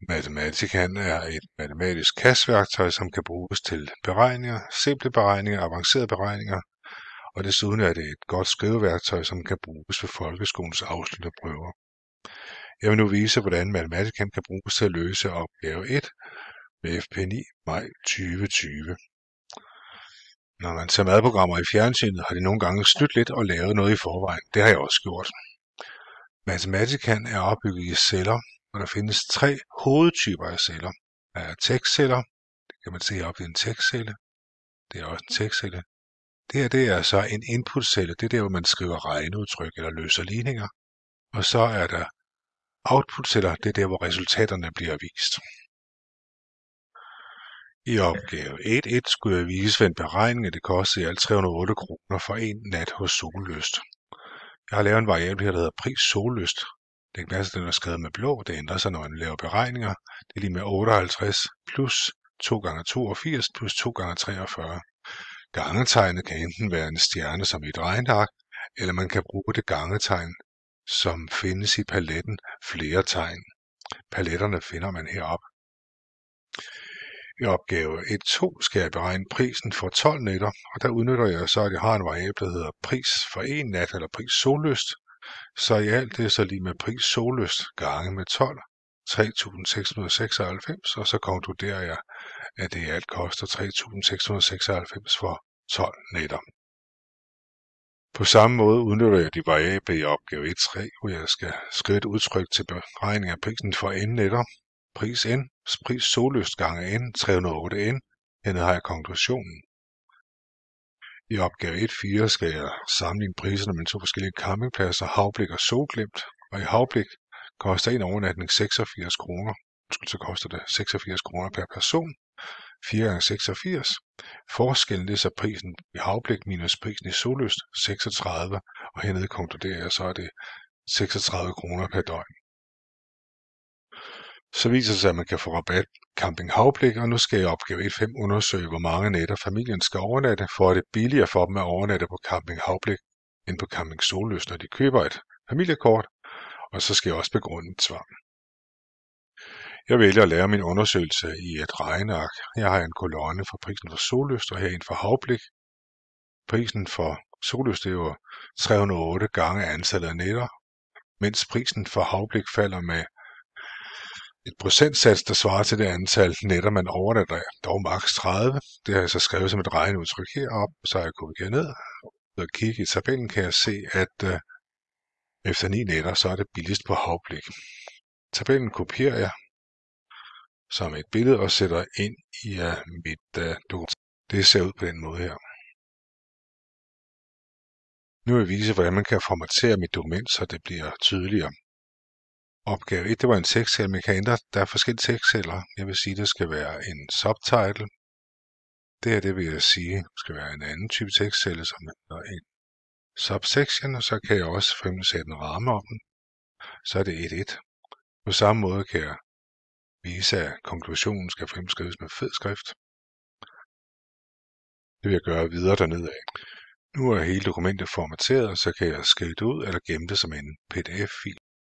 Mathematikeren er et matematisk kastværktøj, som kan bruges til beregninger, simple beregninger, avancerede beregninger, og desuden er det et godt skriveværktøj, som kan bruges ved folkeskolens afsluttende prøver. Jeg vil nu vise, hvordan Mathematikeren kan bruges til at løse opgave 1 med FP9 maj 2020. Når man ser madprogrammer i fjernsynet, har de nogle gange snydt lidt og lavet noget i forvejen. Det har jeg også gjort. Mathematikeren er opbygget i celler, og der findes 3 hovedtyper af celler. Der er tekstceller, det kan man se op i en tekstcelle. Det er også en tekstcelle. Det her det er så en inputcelle, det er der, hvor man skriver regneudtryk eller løser ligninger. Og så er der outputceller, det er der, hvor resultaterne bliver vist. I opgave 1.1 skulle jeg vise ved en beregning, at det kostede i alt 308 kroner for en nat hos Sollyst. Jeg har lavet en variabel her, der hedder pris Sollyst. Det kan passe, at den er skrevet med blå. Det ændrer sig, når man laver beregninger. Det er lige med 58 plus 2 gange 82 plus 2 gange 43. Gangetegnet kan enten være en stjerne som i et regneark, eller man kan bruge det gangetegn, som findes i paletten flere tegn. Paletterne finder man heroppe. I opgave 1.2 skal jeg beregne prisen for 12 nætter, og der udnytter jeg så, at jeg har en variabel, der hedder pris for en nat, eller pris Sollyst. Så i alt det er så lige med pris Sollyst gange med 12, 3.696, og så konkluderer jeg, at det i alt koster 3.696 for 12 nætter. På samme måde udnytter jeg de variable i opgave 1.3, hvor jeg skal skrive et udtryk til beregning af prisen for n nætter. Pris n, pris Sollyst gange n, 308 n. Hernede har jeg konklusionen. I opgave 1.4 skal jeg sammenligne priserne mellem 2 forskellige campingpladser, Havblik og Solglimt. Og i Havblik koster en overnatning 86 kroner. Så koster det 86 kroner per person. 4 gange 86. Forskellen det er så prisen i Havblik minus prisen i Sollyst, 36. Og hernede konkluderer jeg så, at det er 36 kroner per døgn. Så viser det sig, at man kan få rabat Camping Havblik, og nu skal jeg i opgave 1.5 undersøge, hvor mange nætter familien skal overnatte, for at det er billigere for dem at overnatte på Camping Havblik end på Camping Sollyst, når de køber et familiekort, og så skal jeg også begrunde et svar. Jeg vælger at lave min undersøgelse i et regneark. Her har jeg en kolonne for prisen for Sollyst, og her en for Havblik. Prisen for Sollyst er jo 308 gange antallet af nætter, mens prisen for Havblik falder med et procentsats, der svarer til det antal nætter, man overnatter af, dog maks 30. Det har jeg så skrevet som et regneudtryk heroppe, og så har jeg kopieret ned. Og kigge i tabellen kan jeg se, at efter 9 nætter, så er det billigst på Havblik. Tabellen kopierer jeg som et billede og sætter ind i mit dokument. Det ser ud på den måde her. Nu vil jeg vise, hvordan man kan formatere mit dokument, så det bliver tydeligere. Opgave 1, det var en tekstcelle, man kan ændre. Der er forskellige tekstceller. Jeg vil sige, at det skal være en subtitle. Det vil jeg sige, skal være en anden type tekstcelle, som er en subsection, og så kan jeg også for eksempel sætte en ramme om den. Så er det 1.1. På samme måde kan jeg vise, at konklusionen skal for eksempel skrives med fed skrift. Det vil jeg gøre videre dernede af. Nu er hele dokumentet formateret, så kan jeg skrive det ud eller gemme det som en PDF-fil.